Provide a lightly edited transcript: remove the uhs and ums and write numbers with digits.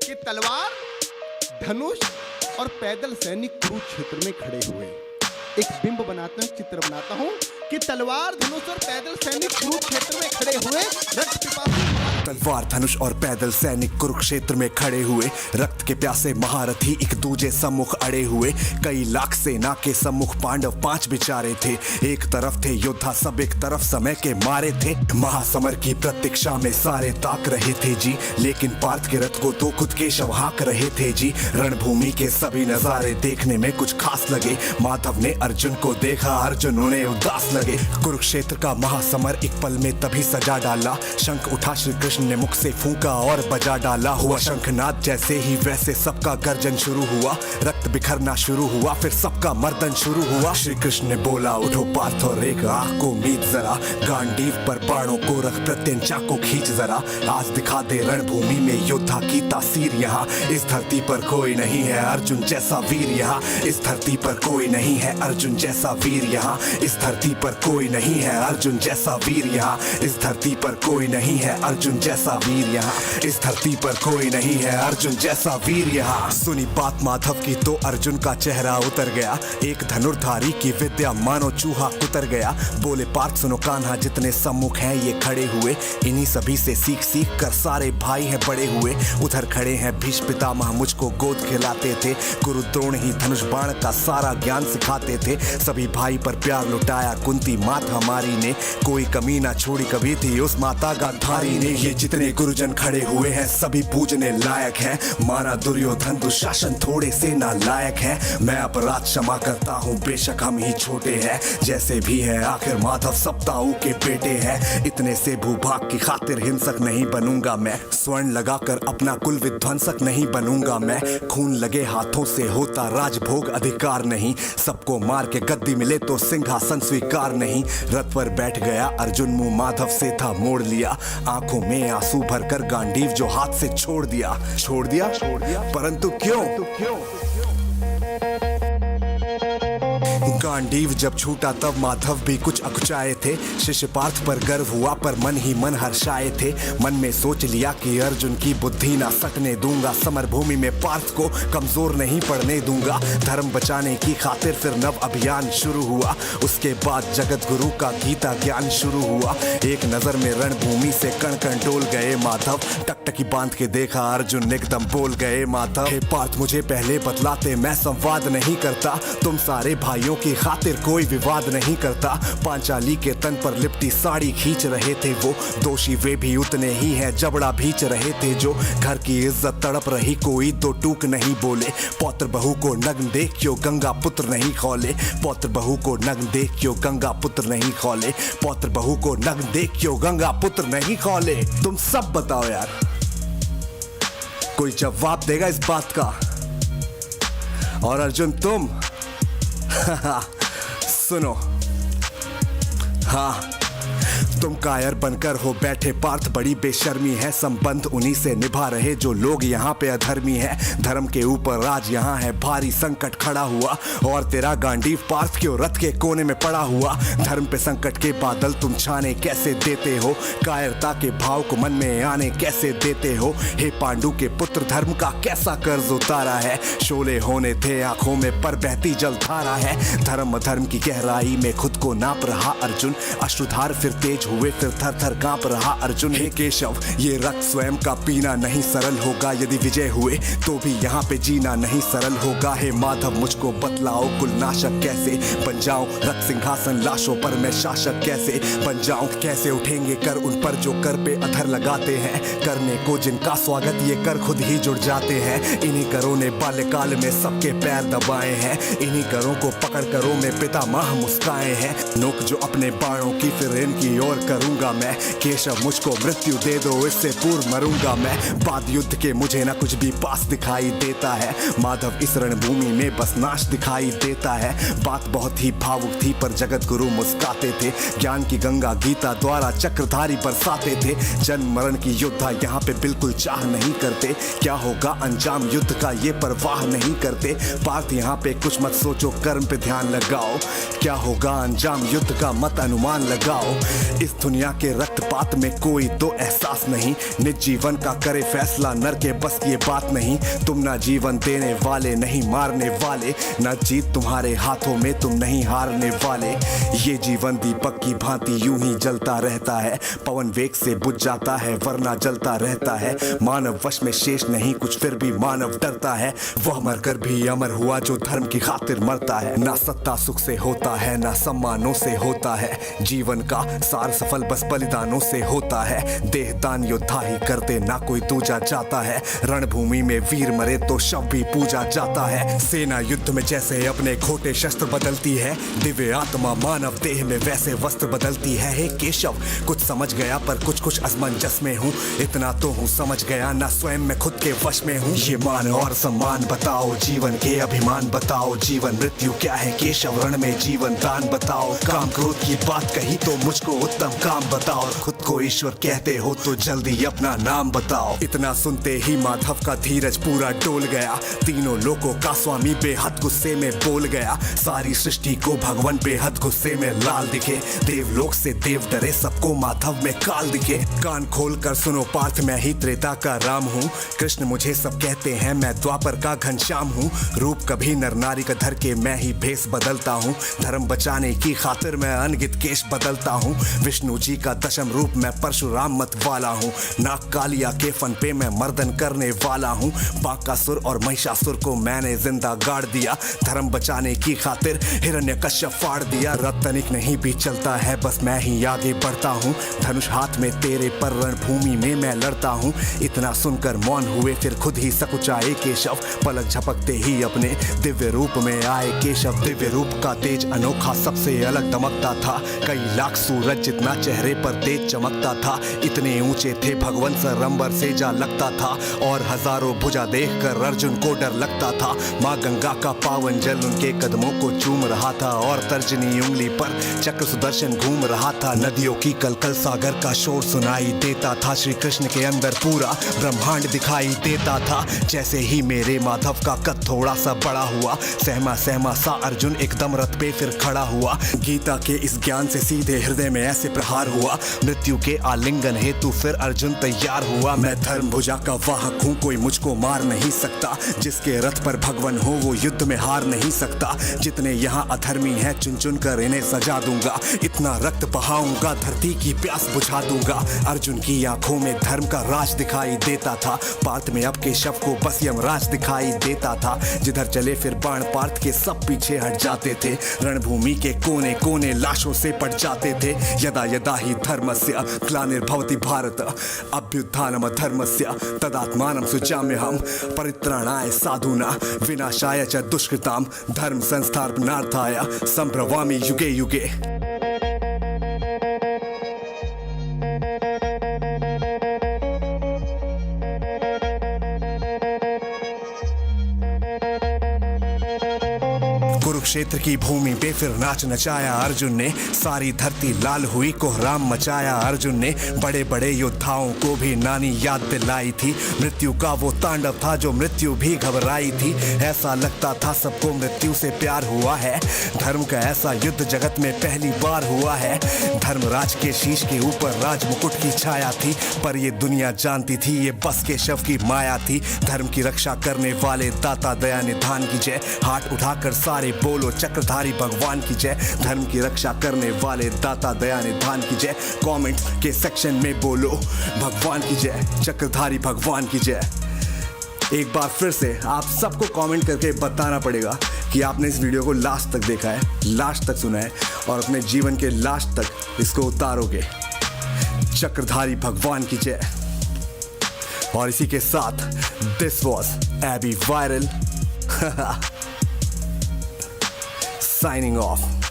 कि तलवार, धनुष और पैदल सैनिक कुरुक्षेत्र में खड़े हुए। एक बिंब बनाता हूं, चित्र बनाता हूं कि तलवार, धनुष और पैदल सैनिक कुरुक्षेत्र में खड़े हुए रक्त पिपासु। तलवार, धनुष और पैदल सैनिक कुरुक्षेत्र में खड़े हुए, रक्त के प्यासे महारथी एक दूजे सम्मुख अड़े हुए। कई लाख सेना के सम्मुख पांडव 5 बिचारे थे। एक तरफ थे योद्धा सब, एक तरफ समय के मारे थे। महासमर की प्रतीक्षा में सारे ताक रहे थे जी, लेकिन पार्थ के रथ को तो खुद केशव हाँक रहे थे जी। रणभूमि के सभी नजारे देखने में कुछ खास लगे। माधव ने अर्जुन को देखा, अर्जुन उन्हें उदास लगे। कुरुक्षेत्र का महासमर एक पल में तभी सजा डाला। शंख उठा श्री कृष्ण ने मुख से फूंका और बजा डाला। हुआ शंखनाद जैसे ही वैसे सबका गर्जन शुरू हुआ। रक्त बिखरना शुरू हुआ, फिर सबका मर्दन शुरू हुआ। श्री कृष्ण ने बोला, उठो पार्थ और एक आंख को मीट जरा। गांडीव पर बाणों को रख, प्रत्यंचा को खींच जरा। आज दिखा दे रणभूमि में योद्धा की तासीर यहाँ। इस धरती पर कोई नहीं है अर्जुन जैसा वीर यहाँ। इस धरती पर कोई नहीं है अर्जुन जैसा वीर यहाँ। इस धरती पर कोई नहीं है अर्जुन जैसा वीर यहाँ। इस धरती पर कोई नहीं है अर्जुन जैसा वीर यहाँ। इस धरती पर कोई नहीं है अर्जुन जैसा वीर यहाँ। सुनी बात माधव की तो अर्जुन का चेहरा उतर गया। एक धनुर्धारी की विद्या मानो चूहा कुतर गया। बोले पार्थ सुनो कान्हा, जितने सम्मुख हैं ये खड़े हुए, इन्हीं सभी से सीख सीख कर सारे भाई हैं बड़े हुए। उधर खड़े हैं भीष्म पितामह, मुझको गोद खिलाते थे। गुरु द्रोण ही धनुष बाण का सारा ज्ञान सिखाते थे। सभी भाई पर प्यार लुटाया कुंती मात हमारी ने। कोई कमी ना छोड़ी कभी थी उस माता गांधारी ने। ये जितने गुरुजन खड़े हुए हैं सभी पूजने लायक हैं। माना दुर्योधन दुशासन थोड़े से नालायक हैं। मैं अपराध क्षमा करता हूँ बेशक हम ही छोटे हैं। जैसे भी है आखिर माधव सप्ताहों के बेटे हैं। इतने से भूभाग की खातिर हिंसक नहीं बनूंगा मैं। स्वर्ण लगाकर अपना कुल विध्वंसक नहीं बनूंगा मैं। खून लगे हाथों से होता राजभोग अधिकार नहीं। सबको मार के गद्दी मिले तो सिंहासन स्वीकार नहीं। रथ पर बैठ गया अर्जुन, मुंह माधव से था मोड़ लिया। आंखों में आंसू भरकर गांडीव जो हाथ से छोड़ दिया। परंतु क्यों? गांडीव जब छूटा तब माधव भी कुछ अकुचाए थे। शिष्य पार्थ पर गर्व हुआ पर मन ही मन हर्षाए थे। मन में सोच लिया कि अर्जुन की बुद्धि ना सकने दूंगा। समर भूमि में पार्थ को कमजोर नहीं पड़ने दूंगा। धर्म बचाने की खातिर फिर नव अभियान शुरू हुआ। उसके बाद जगत गुरु का गीता ज्ञान शुरू हुआ। एक नजर में रणभूमि से कण कण डोल गए माधव। टकटकी बांध के देखा अर्जुन एकदम बोल गए माधव। हे पार्थ मुझे पहले बतलाते, मैं संवाद नहीं करता। तुम सारे भाइयों की खातिर कोई विवाद नहीं करता। पांचाली के तन पर लिपटी साड़ी खींच रहे थे वो। दोषी वे भी उतने ही हैं, जबड़ा भींच रहे थे जो। घर की इज्जत तड़प रही, कोई दो टूक नहीं बोले। पौत्र बहू को नग्न देख क्यों गंगा पुत्र नहीं खौले। पौत्र बहू को नग्न देख क्यों गंगा पुत्र नहीं खौले। पौत्र बहू को नग्न देख क्यों गंगा पुत्र नहीं खौले। तुम सब बताओ यार, कोई जवाब देगा इस बात का? और अर्जुन तुम सुनो, हाँ तुम कायर बनकर हो बैठे पार्थ, बड़ी बेशर्मी है। संबंध उन्हीं से निभा रहे जो लोग यहाँ पे अधर्मी है। धर्म के ऊपर राज यहाँ है, भारी संकट खड़ा हुआ। और तेरा गांडीव पार्थ क्यों रथ के कोने में पड़ा हुआ। धर्म पे संकट के बादल तुम छाने कैसे देते हो। कायरता के भाव को मन में आने कैसे देते हो। हे पांडु के पुत्र, धर्म का कैसा कर्ज उतारा है। शोले होने थे आंखों में पर बहती जलधारा है। धर्म अधर्म की गहराई में खुद को नाप रहा अर्जुन। अश्रुधार फिर तेज हुए, फिर थर थर कांप रहा अर्जुन। हे केशव, ये रक्त स्वयं का पीना नहीं सरल होगा। यदि विजय हुए तो भी यहाँ पे जीना नहीं सरल होगा। हे माधव मुझको बतलाओ, कुलनाशक कैसे बन जाऊं। रक्त सिंहासन लाशों पर मैं शासक कैसे बन जाऊं। कैसे उठेंगे कर उन पर जो कर पे अधर लगाते हैं। करने को जिनका स्वागत ये कर खुद ही जुड़ जाते हैं। इन्हीं करों ने बाल्यकाल में सबके पैर दबाए हैं। इन्हीं करों को पकड़ करों में पितामह मुस्काए हैं। नोक जो अपने बाणों की फिर इनकी ओर करूंगा मैं। केशव मुझको मृत्यु दे दो, इससे पूर्व मरूंगा मैं। बाद युद्ध के मुझे ना कुछ भी पास दिखाई देता है। माधव इस रणभूमि में बस नाश दिखाई देता है। बात बहुत ही भावुक थी पर जगत गुरु मुस्काते थे। ज्ञान की गंगा गीता द्वारा चक्रधारी बरसाते थे। जन्म मरण की योद्धा यहाँ पे बिल्कुल चाह नहीं करते। क्या होगा अंजाम युद्ध का ये परवाह नहीं करते। पार्थ यहाँ पे कुछ मत सोचो, कर्म पे ध्यान लगाओ। क्या होगा अंजाम युद्ध का मत अनुमान लगाओ। इस दुनिया के रक्तपात में कोई तो एहसास नहीं, निज जीवन का करे फैसला नर के बस ये बात नहीं। तुम ना जीवन देने वाले नहीं मारने वाले, ना जीत तुम्हारे हाथों में तुम नहीं हारने वाले। ये जीवन दीपक की भांति यूं ही जलता रहता है, पवन वेग से बुझ जाता है वरना जलता रहता है। मानव वश में शेष नहीं कुछ फिर भी मानव डरता है, वह मरकर भी अमर हुआ जो धर्म की खातिर मरता है। ना सत्ता सुख से होता है ना सम्मानों से होता है, जीवन का सार सफल बस बलिदानों से होता है। देहदान योद्धा ही करते ना कोई दूजा जाता है, रणभूमि में वीर मरे तो शव भी पूजा जाता है। सेना युद्ध में जैसे अपने खोटे शस्त्र बदलती है, दिव्य आत्मा मानव देह में वैसे वस्त्र बदलती है। हे केशव कुछ समझ गया पर कुछ कुछ असमंजस में हूँ, इतना तो हूँ समझ गया ना स्वयं मैं खुद के वश में हूँ। ये मान और सम्मान बताओ, जीवन के अभिमान बताओ, जीवन मृत्यु क्या है केशव रण में जीवन दान बताओ। काम क्रोध की बात कही तो मुझको उत्तम काम बताओ, खुद को ईश्वर कहते हो तो जल्दी अपना नाम बताओ। इतना सुनते ही माधव का धीरज पूरा डोल गया, तीनों लोगों का स्वामी बेहद गुस्से में बोल गया। सारी सृष्टि को भगवान बेहद गुस्से में लाल दिखे, देवलोक से देव डरे सबको माधव में काल दिखे। कान खोल कर सुनो पार्थ मैं ही त्रेता का राम हूँ, कृष्ण मुझे सब कहते हैं मैं द्वापर का घनश्याम हूँ। रूप कभी नर नारी का धर के मैं ही भेष बदलता हूँ, धर्म बचाने की खातिर मैं अनगित केश बदलता हूँ। विष्णु जी का दशम रूप मैं परशुराम मत वाला हूँ, नाग कालिया के फन पे मैं मर्दन करने वाला हूँ। बाकासुर और महिषासुर को मैंने जिंदा गाड़ दिया, धर्म बचाने की खातिर हिरण्यकश्यप फाड़ दिया। रथ तनिक नहीं भी चलता है बस मैं ही आगे बढ़ता हूँ, धनुष हाथ में तेरे पर रणभूमि में मैं लड़ता हूँ। इतना सुनकर मौन हुए फिर खुद ही सकुचाए केशव, पलक झपकते ही अपने दिव्य रूप में आए केशव। दिव्य रूप का तेज अनोखा सबसे अलग दमकता था, कई लाख सूरज जितना चेहरे पर तेज चमकता था। इतने ऊंचे थे भगवान सर अंबर से जा लगता था, और हजारों भुजा देखकर अर्जुन को डर लगता था। माँ गंगा का पावन जल उनके कदमों को चूम रहा था, और तर्जनी उंगली पर चक्र सुदर्शन घूम रहा था। नदियों की कलकल सागर का शोर सुनाई देता था, श्री कृष्ण के अंदर पूरा ब्रह्मांड दिखाई देता था। जैसे ही मेरे माधव का कद थोड़ा सा बड़ा हुआ, सहमा सहमा सा अर्जुन एकदम रथ पे फिर खड़ा हुआ। गीता के इस ज्ञान से सीधे हृदय में ऐसे प्रहार हुआ, मृत्यु के आलिंगन हेतु फिर अर्जुन तैयार हुआ। मैं धर्म भुजा का वाहक हूँ कोई मुझको मार नहीं सकता, जिसके रथ पर भगवान हो वो युद्ध में हार नहीं सकता। जितने यहाँ अधर्मी हैं चुन चुन कर इन्हें सजा दूंगा, इतना रक्त बहाऊंगा धरती की प्यास बुझा दूंगा। अर्जुन की आंखों में धर्म का राज दिखाई देता था, पार्थ में अब के शव को बस यमराज दिखाई देता था। जिधर चले फिर बाण पार्थ के सब पीछे हट जाते थे, रणभूमि के कोने कोने लाशों से पट जाते थे। यदा यदा ही धर्मस्य ग्लानिर्भवति भारत, अभ्युत्थानम धर्मस्य तदात्मानं सृजाम्यहम्, परित्राणाय साधूनां विनाशाय च दुष्कृतां, धर्म संस्थापनार्थाय संभवामि युगे युगे। कुरुक्षेत्र की भूमि पे फिर नाच नचाया अर्जुन ने, सारी धरती लाल हुई कोहराम मचाया अर्जुन ने। बड़े बड़े योद्धाओं को भी नानी याद दिलाई थी, मृत्यु का वो तांडव था जो मृत्यु भी घबराई थी। ऐसा लगता था सबको मृत्यु से प्यार हुआ है, धर्म का ऐसा युद्ध जगत में पहली बार हुआ है। धर्मराज के शीश के ऊपर राज मुकुट की छाया थी, पर ये दुनिया जानती थी ये बस के शव की माया थी। धर्म की रक्षा करने वाले दाता दया निधान की जय, हाथ उठाकर सारे बोलो चक्रधारी भगवान की जय। धर्म की रक्षा करने वाले दाता दया निधान की जय, कमेंट के सेक्शन में बोलो भगवान की जय, चक्रधारी भगवान की जय। एक बार फिर से आप सबको कमेंट करके बताना पड़ेगा कि आपने इस वीडियो को लास्ट तक देखा है, लास्ट तक सुना है और अपने जीवन के लास्ट तक इसको उतारोगे। चक्रधारी भगवान की जय। और इसी के साथ this was AB viral signing off.